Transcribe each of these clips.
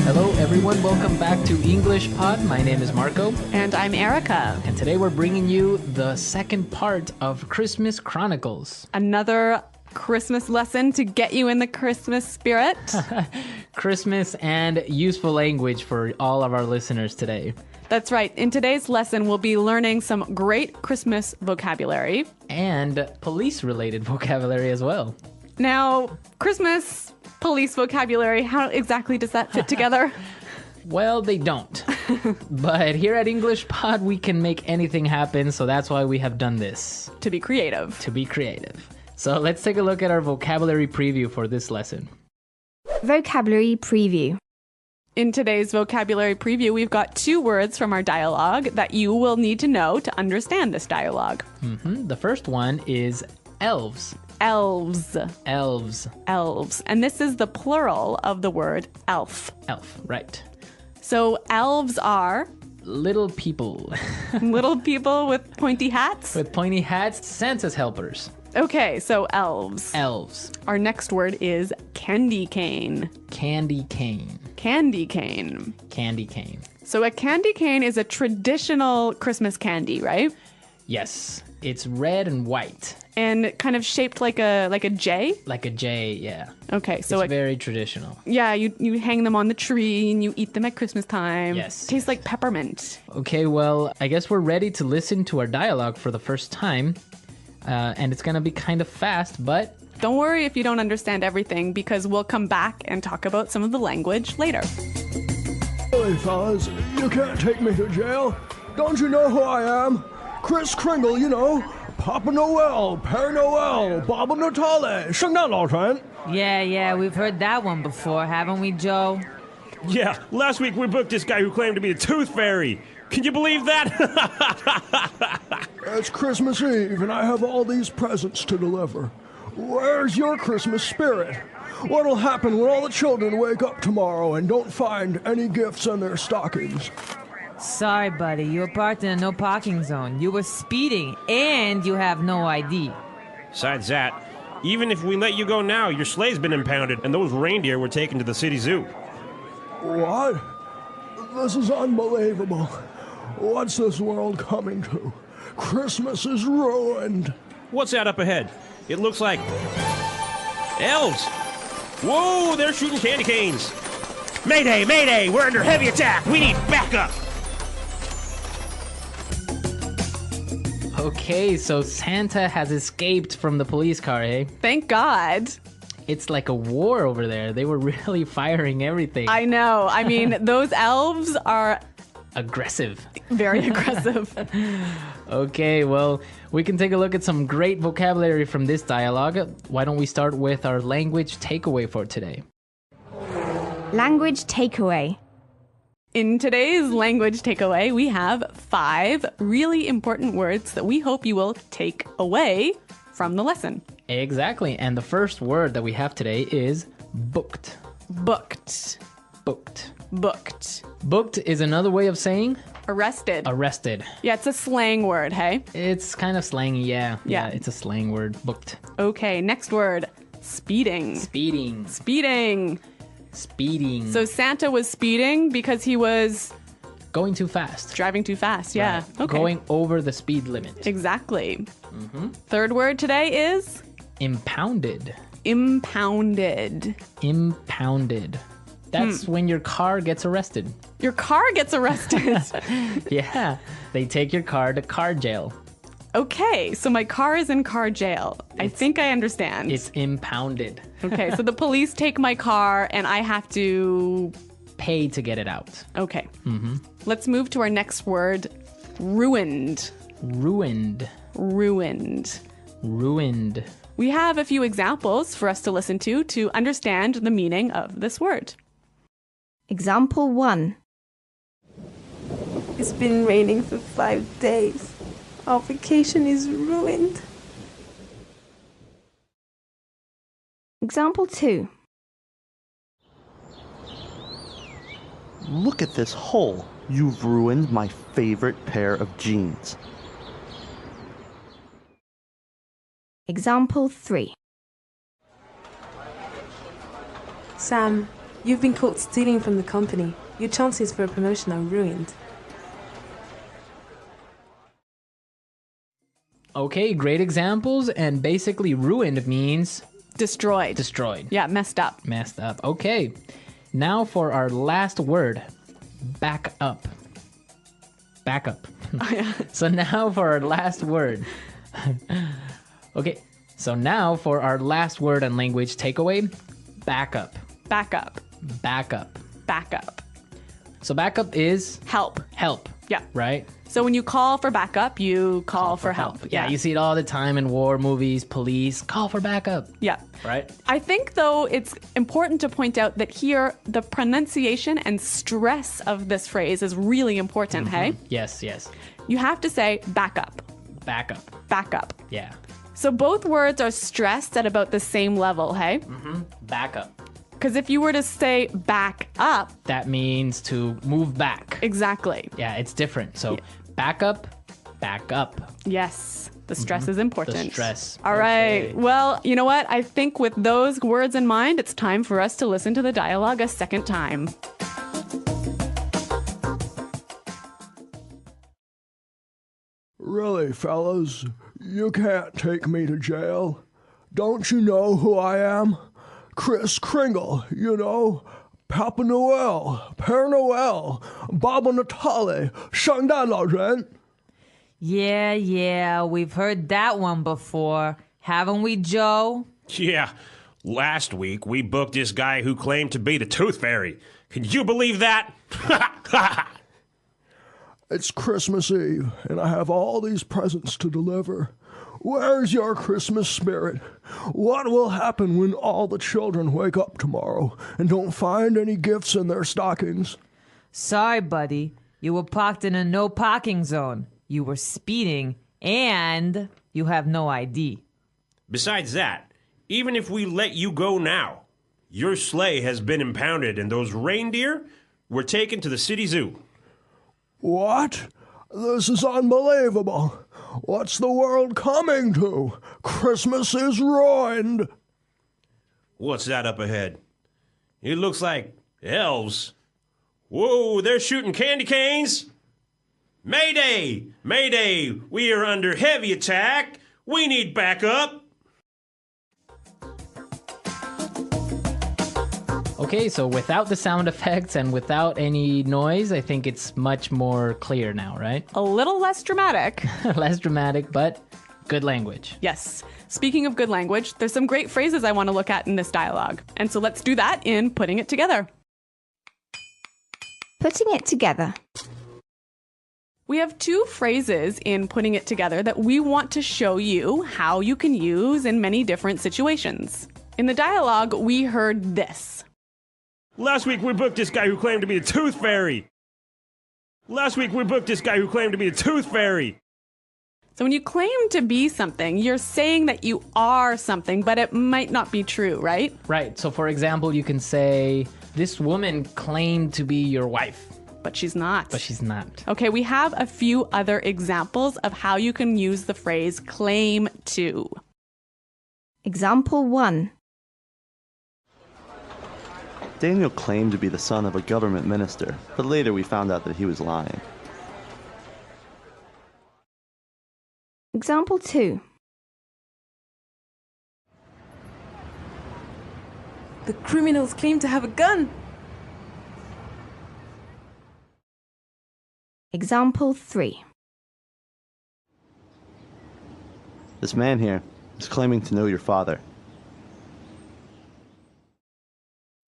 Hello, everyone. Welcome back to English Pod. My name is Marco. And I'm Erica. And today we're bringing you the second part of Christmas Chronicles. Another Christmas lesson to get you in the Christmas spirit. Christmas and useful language for all of our listeners today. That's right. In today's lesson, we'll be learning some great Christmas vocabulary. And police-related vocabulary as well. Now, Christmas, police vocabulary, how exactly does that fit together? Well, they don't. But here at English Pod, we can make anything happen, so that's why we have done this. To be creative. To be creative. So let's take a look at our vocabulary preview for this lesson. Vocabulary preview. In today's vocabulary preview, we've got 2 words from our dialogue that you will need to know to understand this dialogue. The first one is elves. Elves. Elves. Elves. And this is the plural of the word elf. Elf, right. So elves are Little people. little people with pointy hats. With pointy hats, Santa's helpers. Okay, so elves. Elves. Our next word is candy cane. Candy cane. Candy cane. Candy cane. So a candy cane is a traditional Christmas candy, right? Yes. It's red and white. And kind of shaped like a J? Like a J, yeah. Okay, so it's very traditional. Yeah, you hang them on the tree and you eat them at Christmas time. Yes. Tastes like peppermint. Okay, well, I guess we're ready to listen to our dialogue for the first time. And it's gonna be kind of fast, but don't worry if you don't understand everything, because we'll come back and talk about some of the language later. Hey, fellas, you can't take me to jail. Don't you know who I am? Kris Kringle, you know. Papa Noel, Père Noel, Baba Natale, 圣诞老人. Yeah, we've heard that one before, haven't we, Joe? Yeah, last week we booked this guy who claimed to be a tooth fairy. Can you believe that? It's Christmas Eve and I have all these presents to deliver. Where's your Christmas spirit? What'll happen when all the children wake up tomorrow and don't find any gifts in their stockings? Sorry, buddy, you were parked in a no parking zone. You were speeding, and you have no ID. Besides that, even if we let you go now, your sleigh's been impounded, and those reindeer were taken to the city zoo. What? This is unbelievable. What's this world coming to? Christmas is ruined. What's that up ahead? It looks like elves. Whoa, they're shooting candy canes. Mayday, mayday, we're under heavy attack. We need backup. okay, so Santa has escaped from the police car, eh? Thank God. It's like a war over there. They were really firing everything. I know. I mean, those elves are aggressive. Very aggressive. Okay, well, we can take a look at some great vocabulary from this dialogue. Why don't we start with our language takeaway for today? Language takeaway. In today's language takeaway, we have 5 really important words that we hope you will take away from the lesson. Exactly, and the first word that we have today is booked. Booked. Booked. Booked. Booked is another way of saying arrested. Arrested. Yeah, it's a slang word, hey? It's kind of slangy, yeah. Yeah, it's a slang word. Booked. Okay, next word. Speeding. Speeding. Speeding. Speeding. So Santa was speeding because he was going too fast. Driving too fast, yeah. Right. Okay. Going over the speed limit. Exactly. Third word today is impounded. Impounded. Impounded. That's when your car gets arrested. Your car gets arrested? Yeah. They take your car to car jail. Okay, so my car is in car jail. I think I understand. It's impounded. Okay, so the police take my car and I have to pay to get it out. Okay. Let's move to our next word. Ruined. Ruined. Ruined. Ruined. We have a few examples for us to listen to understand the meaning of this word. Example 1. It's been raining for 5 days. Our vacation is ruined. Example 2. Look at this hole. You've ruined my favorite pair of jeans. Example 3. Sam, You've been caught stealing from the company. Your chances for a promotion are ruined. Okay, great examples. And basically, ruined means Destroyed. destroyed. Yeah, messed up. Messed up. Okay. Now for our last word, back up. Back up. So now for our last word. Okay. So now for our last word and language takeaway, back up. Back up. Back up. Back up. So back up is Help. help, Yeah. right? So when you call for backup, you call for help. Yeah, you see it all the time in war movies, police, call for backup, Yeah. right? I think, though, it's important to point out that here the pronunciation and stress of this phrase is really important, hey? Yes, yes. You have to say back up, Back up. back up. Yeah. So both words are stressed at about the same level, hey? Back up. Because if you were to say back up, That means to move back. exactly. Yeah, it's different. So back up, back up. Yes, the stress is important. The stress. All right. Okay. Well, you know what? I think with those words in mind, it's time for us to listen to the dialogue a second time. Really, fellas, you can't take me to jail. Don't you know who I am? Kris Kringle, you know. Papa Noel, Père Noel, Baba Natale, 圣诞老人. Yeah, we've heard that one before. Haven't we, Joe? Yeah. Last week, we booked this guy who claimed to be the Tooth Fairy. Can you believe that? It's Christmas Eve, and I have all these presents to deliver. Where's your Christmas spirit? What will happen when all the children wake up tomorrow and don't find any gifts in their stockings? Sorry, buddy. You were parked in a no parking zone. You were speeding, and you have no ID. Besides that, even if we let you go now, your sleigh has been impounded and those reindeer were taken to the city zoo. What? This is unbelievable. What's the world coming to? Christmas is ruined. What's that up ahead? It looks like elves. Whoa, they're shooting candy canes. Mayday! Mayday! We are under heavy attack. We need backup. Okay, so without the sound effects and without any noise, I think it's much more clear now, right? A little less dramatic. Less dramatic, but good language. Yes. Speaking of good language, there's some great phrases I want to look at in this dialogue. And so let's do that in Putting It Together. Putting it together. We have two phrases in Putting It Together that we want to show you how you can use in many different situations. In the dialogue, we heard this. Last week we booked this guy who claimed to be the Tooth Fairy. Last week we booked this guy who claimed to be the Tooth Fairy. So when you claim to be something, you're saying that you are something, but it might not be true, right? Right, so for example, you can say, this woman claimed to be your wife, But she's not. but she's not. Okay, we have a few other examples of how you can use the phrase claim to. Example 1. Daniel claimed to be the son of a government minister, but later we found out that he was lying. Example 2. The criminals claim to have a gun. Example 3. This man here is claiming to know your father.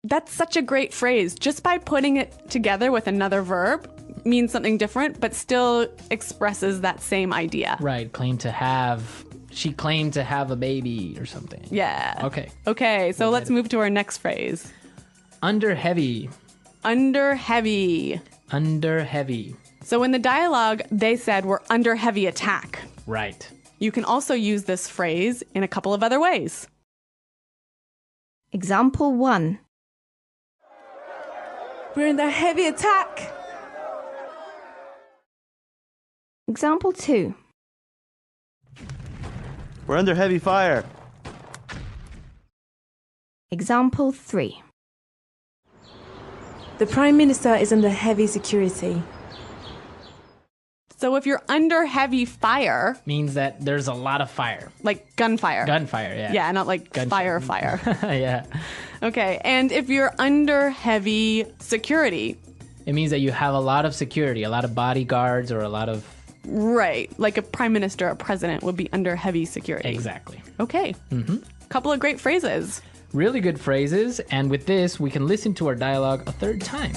That's such a great phrase. Just by putting it together with another verb means something different, but still expresses that same idea. Right, she claimed to have a baby or something. Yeah. Okay. Okay, so let's move to our next phrase. Under heavy. Under heavy. Under heavy. So in the dialogue, they said we're under heavy attack. Right. You can also use this phrase in a couple of other ways. Example 1. We're under heavy attack. Example 2. We're under heavy fire. Example 3. The Prime Minister is under heavy security. So if you're under heavy fire, Means that there's a lot of fire. like gunfire. Gunfire, yeah. Yeah, not like Gunshot. fire. Yeah. Okay, and if you're under heavy security, It means that you have a lot of security, a lot of bodyguards, or a lot of... right, like a prime minister, a president would be under heavy security. Exactly. Okay. Couple of great phrases. Really good phrases, and with this, we can listen to our dialogue a third time.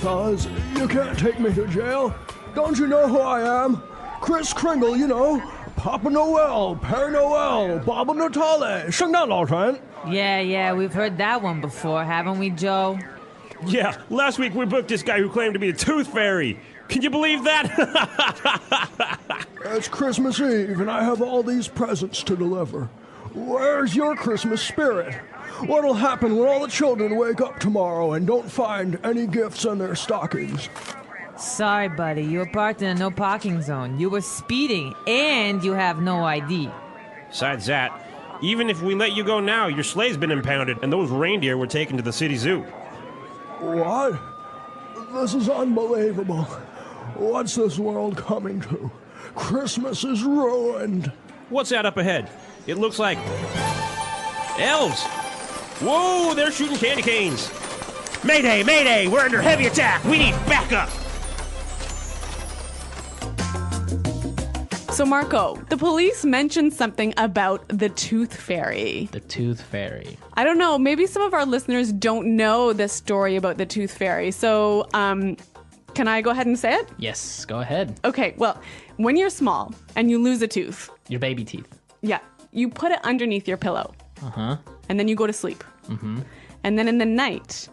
Fellas, you can't take me to jail. Don't you know who I am? Kris Kringle, you know. Papa Noel, Père Noel, Baba Natale, 圣诞老人. Yeah, we've heard that one before, haven't we, Joe? Yeah, last week we booked this guy who claimed to be the Tooth Fairy. Can you believe that? It's Christmas Eve, and I have all these presents to deliver. Where's your Christmas spirit? What'll happen when all the children wake up tomorrow and don't find any gifts in their stockings? Sorry, buddy, you were parked in a no parking zone. You were speeding, and you have no ID. Besides that, even if we let you go now, your sleigh's been impounded, and those reindeer were taken to the city zoo. What? This is unbelievable. What's this world coming to? Christmas is ruined. What's that up ahead? It looks like... elves! Whoa, they're shooting candy canes! Mayday, mayday! We're under heavy attack! We need backup! So, Marco, the police mentioned something about the Tooth Fairy. The Tooth Fairy. I don't know, maybe some of our listeners don't know this story about the Tooth Fairy. So, can I go ahead and say it? Yes, go ahead. Okay, well, when you're small and you lose a tooth, Your baby teeth. yeah, you put it underneath your pillow. Uh-huh. And then you go to sleep. And then in the night,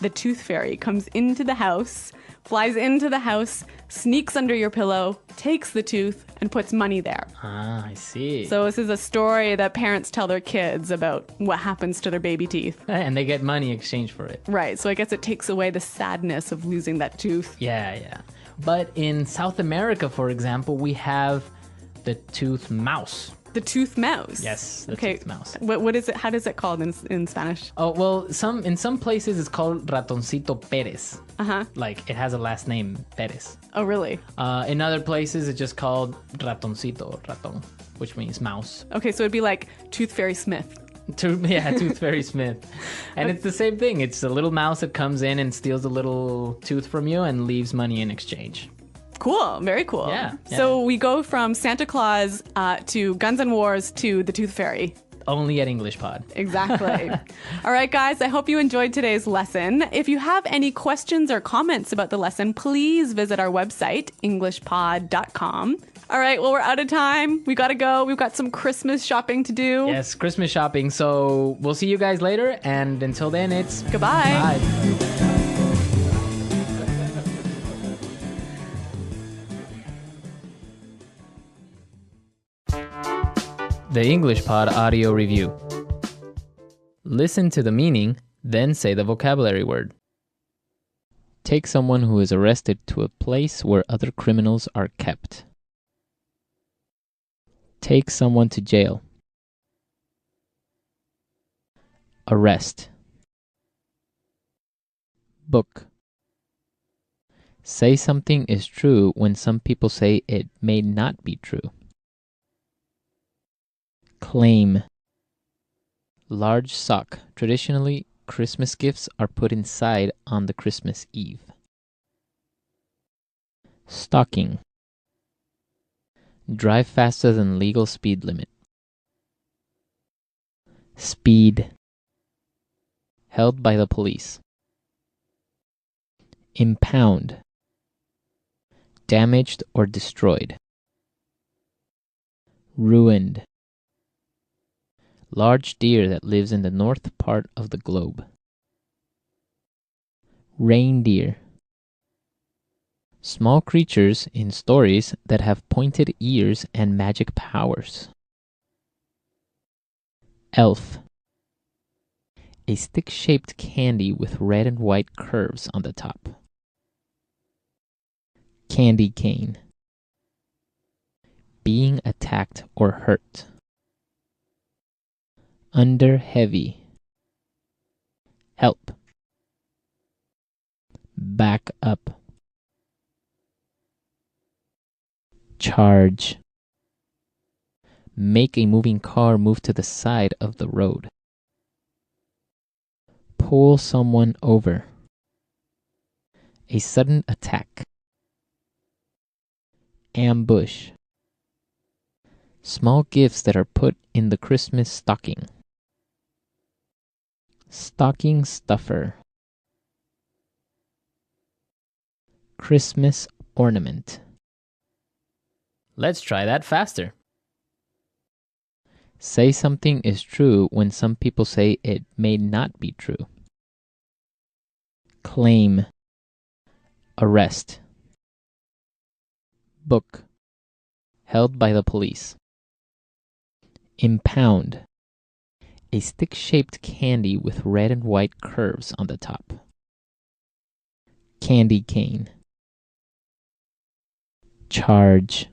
the Tooth Fairy comes into the house, flies into the house, sneaks under your pillow, takes the tooth, and puts money there. Ah, I see. So this is a story that parents tell their kids about what happens to their baby teeth. And they get money in exchange for it. Right, so I guess it takes away the sadness of losing that tooth. Yeah. But in South America, for example, we have the tooth mouse. The tooth mouse. Yes, the Okay. tooth mouse. What is it? How is it called in Spanish? Oh, well, in some places it's called Ratoncito Pérez. Uh-huh. Like, it has a last name, Pérez. Oh, really? In other places it's just called Ratoncito, Raton, which means mouse. Okay, so it'd be like Tooth Fairy Smith. Tooth Fairy Smith. And it's the same thing. It's a little mouse that comes in and steals a little tooth from you and leaves money in exchange. Cool, very cool. Yeah. So we go from Santa Claus to Guns N' Wars to the Tooth Fairy. Only at English Pod. Exactly. All right, guys, I hope you enjoyed today's lesson. If you have any questions or comments about the lesson, please visit our website, englishpod.com. All right, well, we're out of time. We got to go. We've got some Christmas shopping to do. Yes, Christmas shopping. So we'll see you guys later. And until then, it's Goodbye. bye. The English Pod Audio Review. Listen to the meaning, then say the vocabulary word. Take someone who is arrested to a place where other criminals are kept. Take someone to jail. Arrest. Book. Say something is true when some people say it may not be true. Claim. Large sock. Traditionally, Christmas gifts are put inside on the Christmas Eve. Stocking. Drive faster than legal speed limit. Speed. Held by the police. Impound. Damaged or destroyed. Ruined. Large deer that lives in the north part of the globe. Reindeer. Small creatures in stories that have pointed ears and magic powers. Elf. A stick-shaped candy with red and white curves on the top. Candy cane. Being attacked or hurt. Under heavy. Charge. Make a moving car move to the side of the road. Pull someone over. A sudden attack. Ambush. Small gifts that are put in the Christmas stocking. Stocking stuffer. Christmas ornament. Let's try that faster. Say something is true when some people say it may not be true. Claim. Arrest. Book. Held by the police. Impound. A stick-shaped candy with red and white curves on the top. Candy cane. Charge.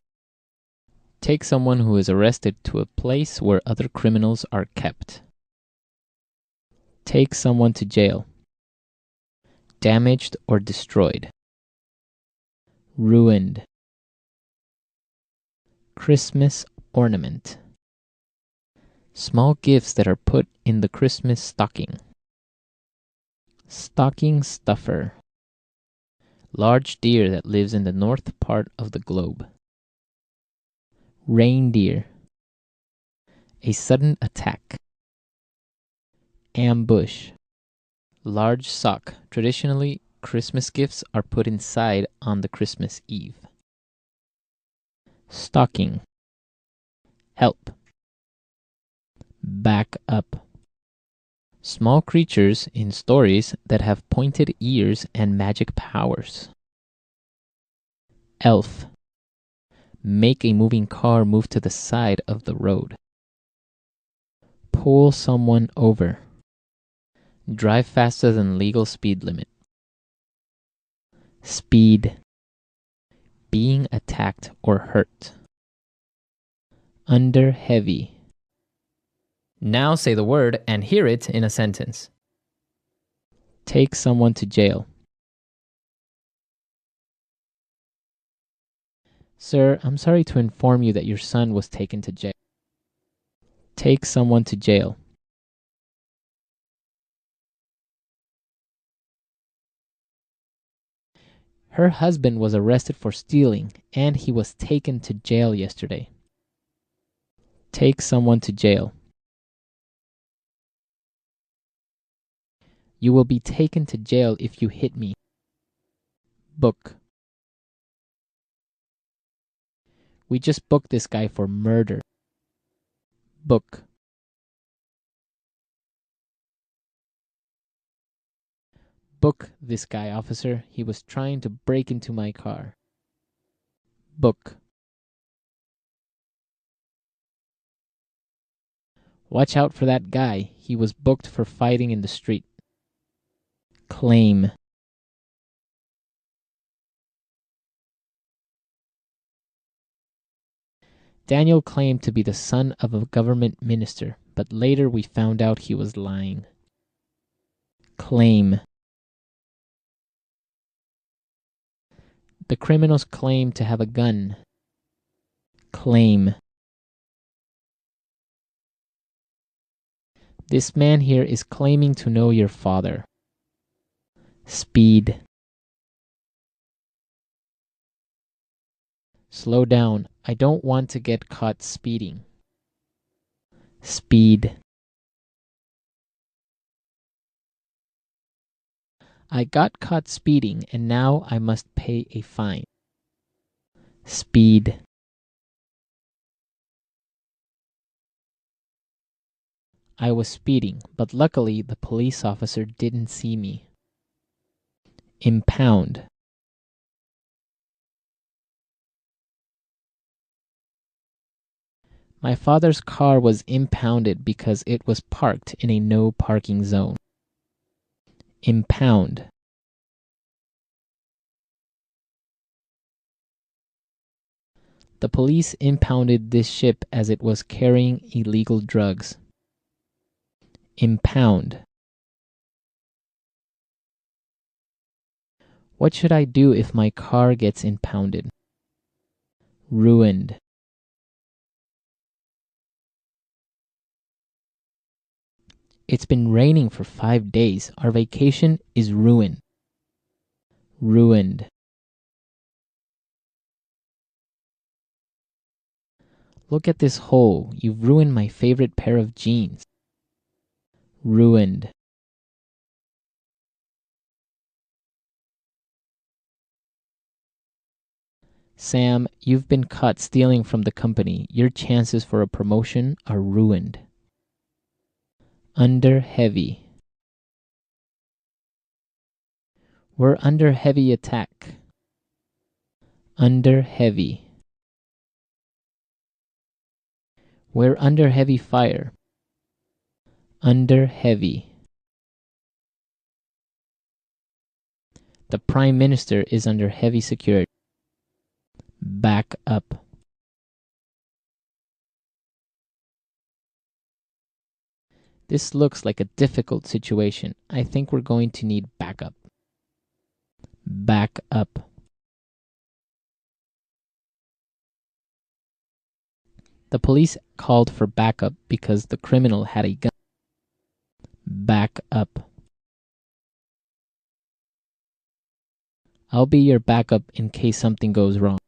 Take someone who is arrested to a place where other criminals are kept. Take someone to jail. Damaged or destroyed. Ruined. Christmas ornament. Small gifts that are put in the Christmas stocking. Stocking stuffer. Large deer that lives in the north part of the globe. Reindeer. A sudden attack. Ambush. Large sock. Traditionally, Christmas gifts are put inside on the Christmas Eve. Stocking. Help. Back up. Small creatures in stories that have pointed ears and magic powers. Elf. Make a moving car move to the side of the road. Pull someone over. Drive faster than legal speed limit. Speed. Being attacked or hurt. Under heavy. Now say the word and hear it in a sentence. Take someone to jail. Sir, I'm sorry to inform you that your son was taken to jail. Take someone to jail. Her husband was arrested for stealing, and he was taken to jail yesterday. Take someone to jail. You will be taken to jail if you hit me. Book. We just booked this guy for murder. Book. Book this guy, officer. He was trying to break into my car. Book. Watch out for that guy. He was booked for fighting in the street. Claim. Daniel claimed to be the son of a government minister, but later we found out he was lying. Claim. The criminals claim to have a gun. Claim. This man here is claiming to know your father. Speed. Slow down. I don't want to get caught speeding. Speed. I got caught speeding and now I must pay a fine. Speed. I was speeding, but luckily the police officer didn't see me. Impound. My father's car was impounded because it was parked in a no parking zone. Impound. The police impounded this ship as it was carrying illegal drugs. Impound. What should I do if my car gets impounded? Ruined. It's been raining for 5 days. Our vacation is ruined. Ruined. Look at this hole. You've ruined my favorite pair of jeans. Ruined. Sam, you've been caught stealing from the company. Your chances for a promotion are ruined. Under heavy. We're under heavy attack. Under heavy. We're under heavy fire. Under heavy. The Prime Minister is under heavy security. Back up. This looks like a difficult situation. I think we're going to need backup. Back up. The police called for backup because the criminal had a gun. Back up. I'll be your backup in case something goes wrong.